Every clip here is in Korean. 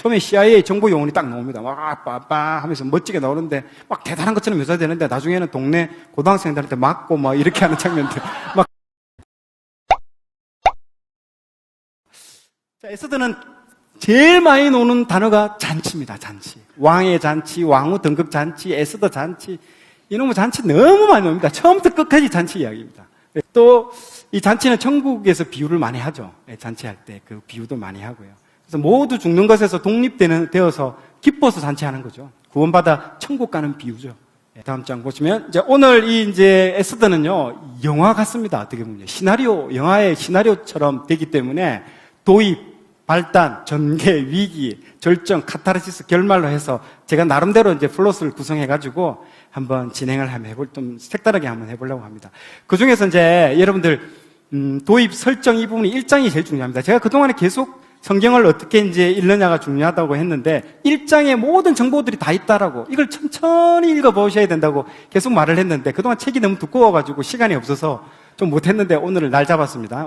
처음에 CIA 정보 요원이 딱 나옵니다. 막 빠빠 하면서 멋지게 나오는데 막 대단한 것처럼 묘사되는데 나중에는 동네 고등학생들한테 맞고 막 이렇게 하는 장면들. 막. 자, 에스더는 제일 많이 나오는 단어가 잔치입니다. 잔치. 왕의 잔치, 왕후 등극 잔치, 에스더 잔치. 이놈의 잔치 너무 많이 나옵니다. 처음부터 끝까지 잔치 이야기입니다. 또 이 잔치는 천국에서 비유를 많이 하죠. 잔치할 때 그 비유도 많이 하고요. 그래서 모두 죽는 것에서 독립되어서 기뻐서 잔치하는 거죠. 구원받아 천국 가는 비유죠. 다음 장 보시면 이제 오늘 이제 에스더는요 영화 같습니다. 어떻게 보면 영화의 시나리오처럼 되기 때문에 도입, 발단, 전개, 위기, 절정, 카타르시스, 결말로 해서 제가 나름대로 이제 플롯을 구성해가지고 한번 진행을 좀 색다르게 한번 해보려고 합니다. 그 중에서 이제 여러분들 도입, 설정 이 부분이 1장이 제일 중요합니다. 제가 그동안에 계속 성경을 어떻게 이제 읽느냐가 중요하다고 했는데 1장에 모든 정보들이 다 있다라고 이걸 천천히 읽어보셔야 된다고 계속 말을 했는데 그동안 책이 너무 두꺼워가지고 시간이 없어서 좀 못했는데 오늘 날 잡았습니다.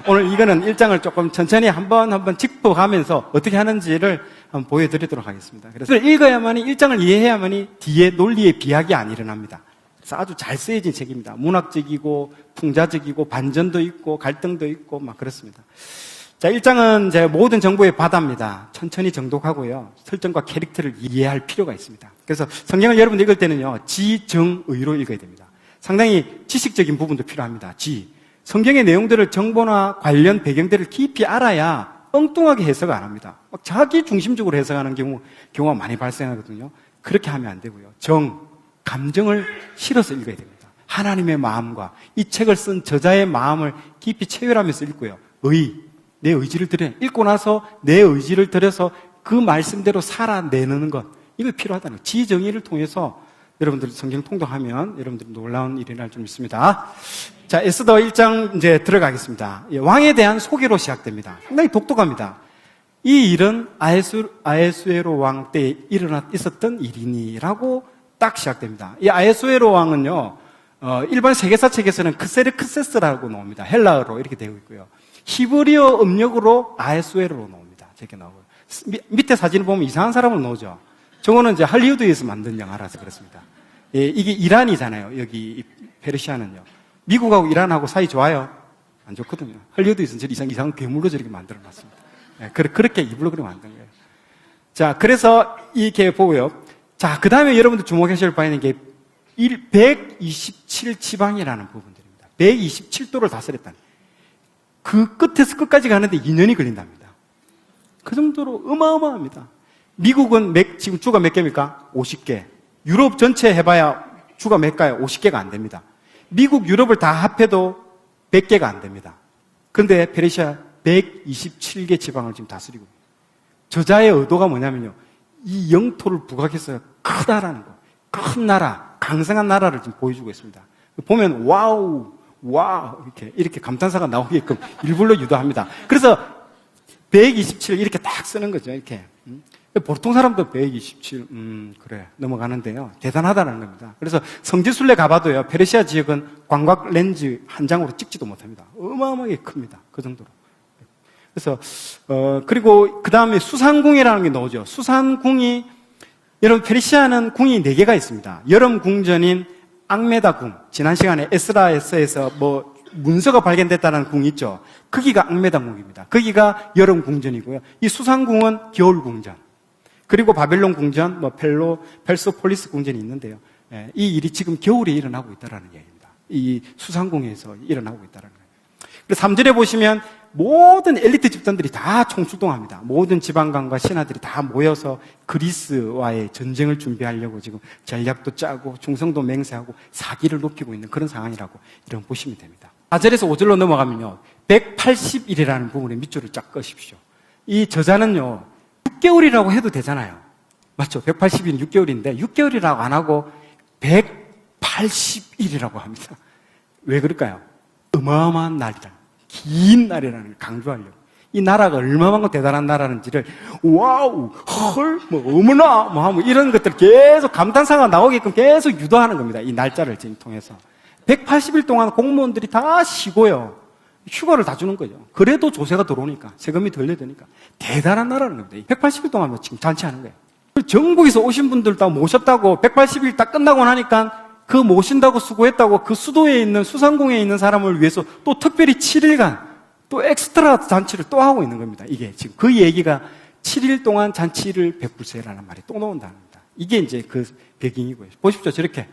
오늘 이거는 1장을 조금 천천히 한번 짚어가면서 어떻게 하는지를 한번 보여드리도록 하겠습니다. 그래서 읽어야만이 1장을 이해해야만이 뒤에 논리의 비약이 안 일어납니다. 그래서 아주 잘 쓰여진 책입니다. 문학적이고 풍자적이고 반전도 있고 갈등도 있고 막 그렇습니다. 자, 1장은 이제 모든 정보의 바다입니다. 천천히 정독하고요. 설정과 캐릭터를 이해할 필요가 있습니다. 그래서 성경을 여러분 읽을 때는요, 지정의로 읽어야 됩니다. 상당히 지식적인 부분도 필요합니다. 성경의 내용들을 정보나 관련 배경들을 깊이 알아야 엉뚱하게 해석 안 합니다. 막 자기 중심적으로 해석하는 경우가 많이 발생하거든요. 그렇게 하면 안 되고요. 감정을 실어서 읽어야 됩니다. 하나님의 마음과 이 책을 쓴 저자의 마음을 깊이 체결하면서 읽고요. 내 의지를 들여 읽고 나서 내 의지를 들여서 그 말씀대로 살아내는 것, 이거 필요하다는 거예요. 지정의를 통해서 여러분들 성경 통독하면 여러분들이 놀라운 일이 날 좀 있습니다. 자, 에스더 1장 이제 들어가겠습니다. 왕에 대한 소개로 시작됩니다. 상당히 독특합니다. 이 일은 아하수에로 왕 때 있었던 일이니라고 딱 시작됩니다. 이 아하수에로 왕은요, 일반 세계사 책에서는 크세르크세스라고 나옵니다. 헬라어로 이렇게 되어 있고요. 히브리어 음력으로 아하수에로로 나옵니다. 저렇게 나오고요. 밑에 사진을 보면 이상한 사람을 나오죠. 저거는 이제 할리우드에서 만든 영화라서 그렇습니다. 예, 이게 이란이잖아요. 여기 페르시아는요. 미국하고 이란하고 사이 좋아요? 안 좋거든요. 할리우드에서는 저렇게 이상한 괴물로 저렇게 만들어 놨습니다. 예, 그렇게 일부러 그렇게 만든 거예요. 자, 그래서 이렇게 보고요. 자, 그 다음에 여러분들 주목하실 바에는 게 127지방이라는 부분들입니다. 127도를 다스렸다는. 그 끝에서 끝까지 가는데 2년이 걸린답니다. 그 정도로 어마어마합니다. 미국은 지금 주가 몇 개입니까? 50개. 유럽 전체 해봐야 주가 몇 개요? 50개가 안 됩니다. 미국, 유럽을 다 합해도 100개가 안 됩니다. 그런데 페르시아 127개 지방을 지금 다스리고 있습니다. 저자의 의도가 뭐냐면요. 이 영토를 부각해서 크다라는 거. 큰 나라, 강성한 나라를 지금 보여주고 있습니다. 보면 와우, 이렇게 감탄사가 나오게끔 일부러 유도합니다. 그래서 127 이렇게 딱 쓰는 거죠. 이렇게. 보통 사람도 127, 그래, 넘어가는데요. 대단하다는 겁니다. 그래서 성지순례 가봐도요, 페르시아 지역은 광각 렌즈 한 장으로 찍지도 못합니다. 어마어마하게 큽니다. 그 정도로. 그래서, 그리고 그 다음에 수산궁이라는 게 나오죠. 수산궁이, 여러분, 페르시아는 궁이 4개가 있습니다. 여름 궁전인 앙메다 궁. 지난 시간에 에스라에서 문서가 발견됐다는 궁이 있죠. 거기가 앙메다 궁입니다. 거기가 여름 궁전이고요. 이 수산궁은 겨울 궁전. 그리고 바벨론 궁전, 펠소폴리스 궁전이 있는데요. 예, 이 일이 지금 겨울에 일어나고 있다는 얘기입니다. 이 수산궁에서 일어나고 있다는 거예요. 그래서 3절에 보시면 모든 엘리트 집단들이 다 총출동합니다. 모든 지방관과 신하들이 다 모여서 그리스와의 전쟁을 준비하려고 지금 전략도 짜고 충성도 맹세하고 사기를 높이고 있는 그런 상황이라고 이런 보시면 됩니다. 4절에서 5절로 넘어가면요. 180일이라는 부분에 밑줄을 쫙 그으십시오. 이 저자는요. 6개월이라고 해도 되잖아요. 맞죠? 180일은 6개월인데 6개월이라고 안 하고 180일이라고 합니다. 왜 그럴까요? 어마어마한 날이다. 긴 날이라는 걸 강조하려고. 이 나라가 얼마만큼 대단한 나라인지를 와우, 헐, 어머나, 하면 이런 것들 계속 감탄사가 나오게끔 계속 유도하는 겁니다. 이 날짜를 지금 통해서. 180일 동안 공무원들이 다 쉬고요. 휴가를 다 주는 거죠. 그래도 조세가 들어오니까, 세금이 덜 내드니까. 대단한 나라는 겁니다. 180일 동안 지금 잔치하는 거예요. 전국에서 오신 분들 다 모셨다고 180일 딱 끝나고 나니까 그 모신다고 수고했다고 그 수도에 있는 수상공에 있는 사람을 위해서 또 특별히 7일간 또 엑스트라 잔치를 또 하고 있는 겁니다. 이게 지금 그 얘기가 7일 동안 잔치를 베풀세라는 말이 또 나온다는 겁니다. 이게 이제 그 배경이고요. 보십시오. 저렇게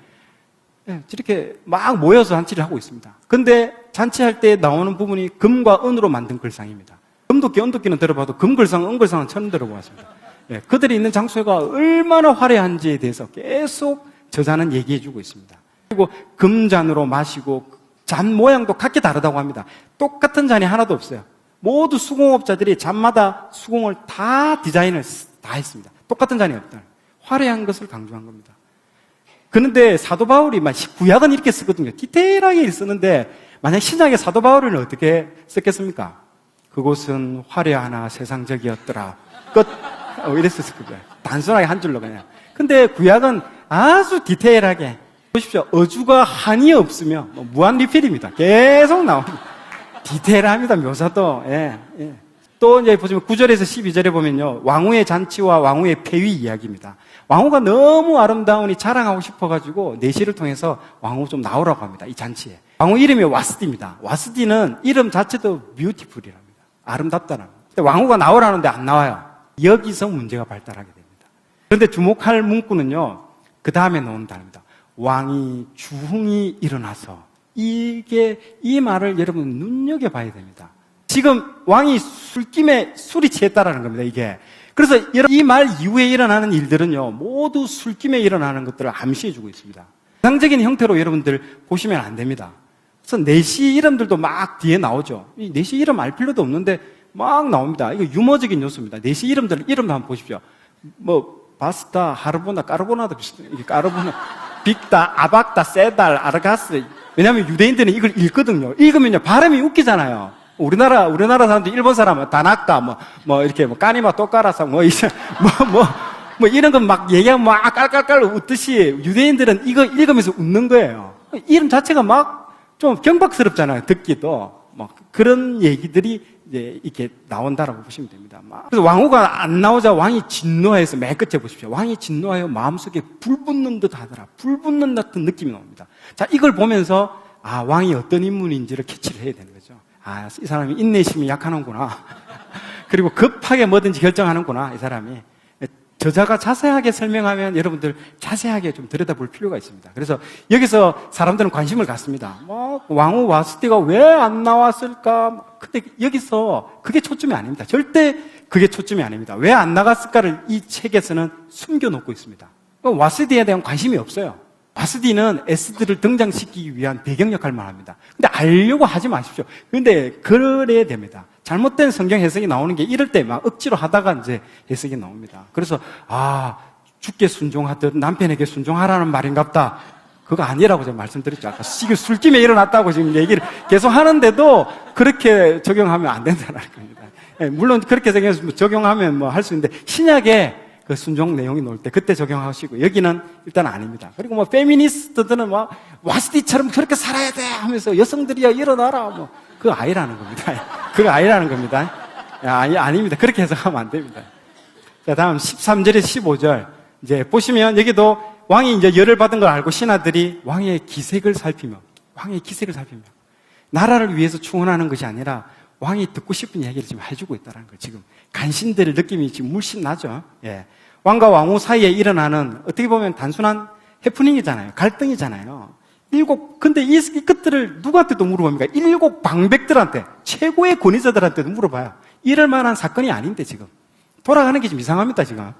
막 모여서 잔치를 하고 있습니다. 근데 잔치할 때 나오는 부분이 금과 은으로 만든 글상입니다. 금도끼, 은도끼는 들어봐도 금글상, 은글상은 처음 들어보았습니다. 예, 그들이 있는 장소가 얼마나 화려한지에 대해서 계속 저자는 얘기해주고 있습니다. 그리고 금잔으로 마시고 잔 모양도 각기 다르다고 합니다. 똑같은 잔이 하나도 없어요. 모두 수공업자들이 잔마다 수공을 다 디자인을 다 했습니다. 똑같은 잔이 없다. 화려한 것을 강조한 겁니다. 그런데 사도 바울이 구약은 이렇게 쓰거든요. 디테일하게 쓰는데 만약 신약의 사도 바울은 어떻게 썼겠습니까? 그곳은 화려하나 세상적이었더라. 끝. 이랬었을 거예요. 단순하게 한 줄로 그냥. 근데 구약은 아주 디테일하게. 보십시오. 어주가 한이 없으며 무한 리필입니다. 계속 나옵니다. 디테일합니다. 묘사도. 예. 또 이제 보시면 9절에서 12절에 보면요. 왕후의 잔치와 왕후의 폐위 이야기입니다. 왕후가 너무 아름다우니 자랑하고 싶어가지고 내시를 통해서 왕후 좀 나오라고 합니다. 이 잔치에. 왕후 이름이 와스디입니다. 와스디는 이름 자체도 뷰티풀이랍니다. 아름답다는. 근데 왕후가 나오라는데 안 나와요. 여기서 문제가 발달하게 됩니다. 그런데 주목할 문구는요. 그 다음에 나온답니다. 왕이 주흥이 일어나서 이 말을 여러분 눈여겨봐야 됩니다. 지금 왕이 술김에 술이 취했다라는 겁니다. 이게. 그래서 이 말 이후에 일어나는 일들은요. 모두 술김에 일어나는 것들을 암시해주고 있습니다. 상징적인 형태로 여러분들 보시면 안 됩니다. 그래서 내시 이름들도 막 뒤에 나오죠. 이 내시 이름 알 필요도 없는데 막 나옵니다. 이거 유머적인 요소입니다. 내시 이름들 이름도 한번 보십시오. 바스타, 하르보나, 까르보나도 비슷해요. 이게 까르보나, 빅다, 아박다, 세달, 아르가스. 왜냐하면 유대인들은 이걸 읽거든요. 읽으면요 발음이 웃기잖아요. 우리나라 사람들 일본 사람은 다나카, 이렇게 까니마 또까라사, 이런 거 막 얘기하면 막 깔깔깔 웃듯이 유대인들은 이거 읽으면서 웃는 거예요. 이름 자체가 막 좀 경박스럽잖아요. 듣기도. 그런 얘기들이 이제 이렇게 나온다라고 보시면 됩니다. 그래서 왕후가 안 나오자 왕이 진노해서 맨 끝에 보십시오. 왕이 진노하여 마음속에 불 붙는 듯 하더라. 불 붙는 듯한 느낌이 나옵니다. 자, 이걸 보면서 왕이 어떤 인물인지를 캐치를 해야 되는 거죠. 이 사람이 인내심이 약하는구나. 그리고 급하게 뭐든지 결정하는구나, 이 사람이. 저자가 자세하게 설명하면 여러분들 자세하게 좀 들여다볼 필요가 있습니다. 그래서 여기서 사람들은 관심을 갖습니다. 왕후 와스티가 왜 안 나왔을까? 근데 여기서 그게 초점이 아닙니다. 절대 그게 초점이 아닙니다. 왜 안 나갔을까를 이 책에서는 숨겨놓고 있습니다. 와스티에 대한 관심이 없어요. 와스디는 에스더를 등장시키기 위한 배경 역할만 합니다. 근데 알려고 하지 마십시오. 근데 그래야 됩니다. 잘못된 성경 해석이 나오는 게 이럴 때 막 억지로 하다가 이제 해석이 나옵니다. 그래서 주께 순종하듯 남편에게 순종하라는 말인갑다. 그거 아니라고 제가 말씀드렸죠. 아까 지금 술김에 일어났다고 지금 얘기를 계속 하는데도 그렇게 적용하면 안 된다는 겁니다. 물론 그렇게 적용하면 할 수 있는데 신약에 그 순종 내용이 나올 때 그때 적용하시고 여기는 일단 아닙니다. 그리고 페미니스트들은 와스디처럼 그렇게 살아야 돼 하면서 여성들이야 일어나라 그거 아니라는 겁니다. 그거 아니라는 겁니다. 아닙니다. 그렇게 해석하면 안 됩니다. 자, 다음 13절에서 15절 이제 보시면 여기도 왕이 이제 열을 받은 걸 알고 신하들이 왕의 기색을 살피며 나라를 위해서 충원하는 것이 아니라 왕이 듣고 싶은 이야기를 지금 해주고 있다는 걸 지금 간신들 느낌이 지금 물씬 나죠. 예. 왕과 왕후 사이에 일어나는 어떻게 보면 단순한 해프닝이잖아요. 갈등이잖아요. 근데 이 것들을 누구한테도 물어봅니까? 7 방백들한테, 최고의 권위자들한테도 물어봐요. 이럴 만한 사건이 아닌데 지금. 돌아가는 게 좀 이상합니다, 지금.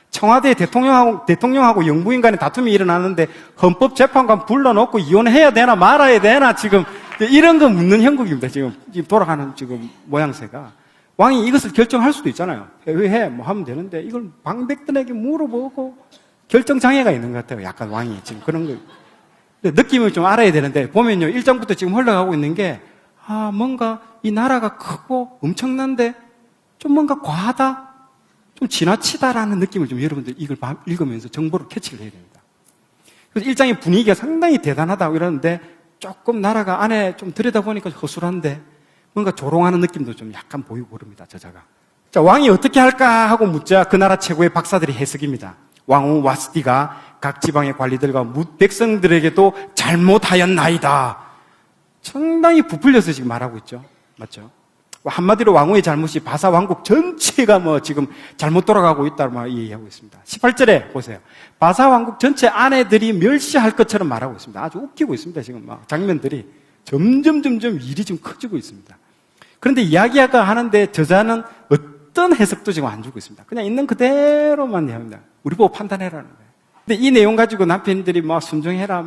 청와대 대통령하고 영부인 간에 다툼이 일어나는데 헌법재판관 불러놓고 이혼해야 되나 말아야 되나 지금 이런 거 묻는 형국입니다. 지금 돌아가는 지금 모양새가. 왕이 이것을 결정할 수도 있잖아요. 왜 하면 되는데 이걸 방백들에게 물어보고 결정장애가 있는 것 같아요. 약간 왕이 지금 그런 거. 느낌을 좀 알아야 되는데 보면요. 1장부터 지금 흘러가고 있는 게 뭔가 이 나라가 크고 엄청난데 좀 뭔가 과하다? 좀 지나치다라는 느낌을 좀 여러분들 이걸 읽으면서 정보를 캐치를 해야 됩니다. 그래서 1장의 분위기가 상당히 대단하다고 이러는데 조금 나라가 안에 좀 들여다보니까 허술한데 뭔가 조롱하는 느낌도 좀 약간 보이고 그럽니다, 저자가. 자, 왕이 어떻게 할까 하고 묻자 그 나라 최고의 박사들이 해석입니다. 왕후 와스디가 각 지방의 관리들과 뭇 백성들에게도 잘못하였나이다. 상당히 부풀려서 지금 말하고 있죠. 맞죠? 한마디로 왕후의 잘못이 바사 왕국 전체가 지금 잘못 돌아가고 있다고 얘기하고 있습니다. 18절에 보세요. 바사 왕국 전체 아내들이 멸시할 것처럼 말하고 있습니다. 아주 웃기고 있습니다. 지금 장면들이 점점 일이 좀 커지고 있습니다. 그런데 이야기가 하는데 저자는 어떤 해석도 지금 안 주고 있습니다. 그냥 있는 그대로만 얘기합니다. 우리 보고 판단해라는 거예요. 근데 이 내용 가지고 남편들이 순종해라,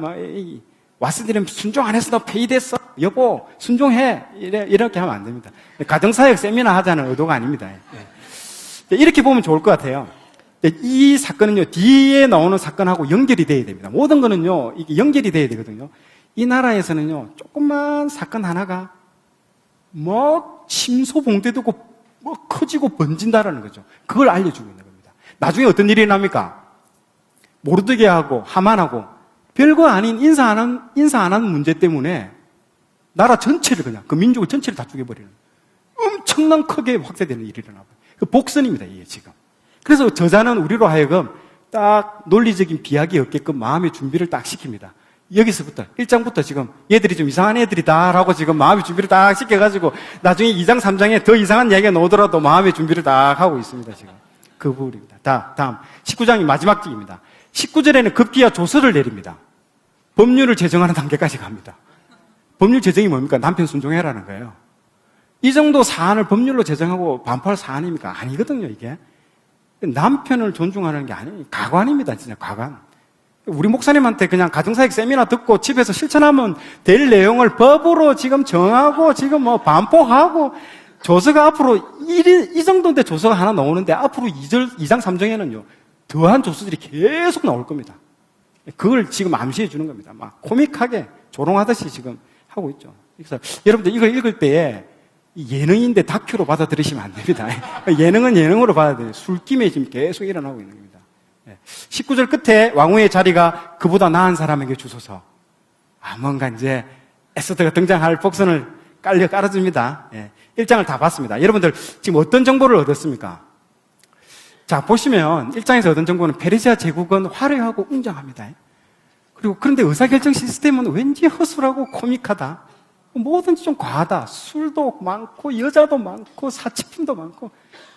와스디는 순종 안 해서 너 폐위됐어. 여보, 순종해. 이렇게 하면 안 됩니다. 가정사역 세미나 하자는 의도가 아닙니다. 이렇게 보면 좋을 것 같아요. 이 사건은요, 뒤에 나오는 사건하고 연결이 돼야 됩니다. 모든 거는요, 이게 연결이 돼야 되거든요. 이 나라에서는요, 조금만 사건 하나가 침소봉대되고 커지고 번진다라는 거죠. 그걸 알려주고 있는 겁니다. 나중에 어떤 일이 납니까? 모르드게하고 하만하고 별거 아닌 인사 안 하는 문제 때문에 나라 전체를 그냥 그 민족을 전체를 다 죽여버리는 엄청난 크게 확대되는 일이 일어나요. 그 복선입니다, 이게 지금. 그래서 저자는 우리로 하여금 딱 논리적인 비약이 없게끔 마음의 준비를 딱 시킵니다. 여기서부터 1장부터 지금 얘들이 좀 이상한 애들이다라고 지금 마음의 준비를 딱 시켜가지고 나중에 2장 3장에 더 이상한 이야기가 나오더라도 마음의 준비를 딱 하고 있습니다, 지금. 그 부분입니다. 다음 19장이 마지막 장입니다. 19절에는 급기야 조서를 내립니다. 법률을 제정하는 단계까지 갑니다. 법률 제정이 뭡니까? 남편 순종해라는 거예요. 이 정도 사안을 법률로 제정하고 반포할 사안입니까? 아니거든요, 이게. 남편을 존중하는 게 아니에요. 가관입니다, 진짜 가관. 우리 목사님한테 그냥 가정사역 세미나 듣고 집에서 실천하면 될 내용을 법으로 지금 정하고 지금 반포하고 조서가 앞으로 이 정도인데 조서가 하나 나오는데 앞으로 2장 3장에는요, 더한 조서들이 계속 나올 겁니다. 그걸 지금 암시해 주는 겁니다. 코믹하게 조롱하듯이 지금 하고 있죠. 그래서 여러분들 이걸 읽을 때에 예능인데 다큐로 받아들이시면 안 됩니다. 예능은 예능으로 받아들여요. 술김에 지금 계속 일어나고 있는 겁니다. 19절 끝에 왕후의 자리가 그보다 나은 사람에게 주소서. 뭔가 이제 에스더가 등장할 복선을 깔아줍니다. 1장을 다 봤습니다. 여러분들 지금 어떤 정보를 얻었습니까? 자, 보시면 1장에서 얻은 정보는 페르시아 제국은 화려하고 웅장합니다. 그런데 의사결정 시스템은 왠지 허술하고 코믹하다. 뭐든지 좀 과하다. 술도 많고 여자도 많고 사치품도 많고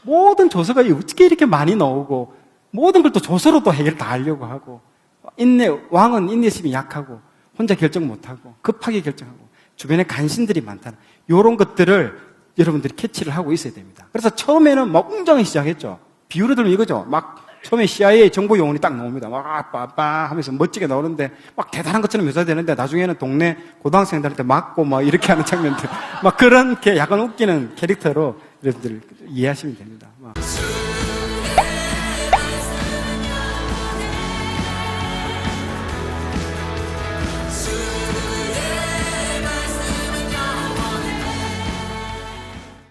모든 조서가 어떻게 이렇게 많이 나오고 모든 걸 또 조서로 또 해결 다 하려고 하고 왕은 인내심이 약하고 혼자 결정 못하고 급하게 결정하고 주변에 간신들이 많다는 이런 것들을 여러분들이 캐치를 하고 있어야 됩니다. 그래서 처음에는 웅장히 시작했죠. 비유를 들면 이거죠. 처음에 CIA 정보 요원이 딱 나옵니다. 빠빠 하면서 멋지게 나오는데 대단한 것처럼 묘사되는데 나중에는 동네 고등학생들한테 맞고 이렇게 하는 장면들 그런 약간 웃기는 캐릭터로 여러분들 이해하시면 됩니다.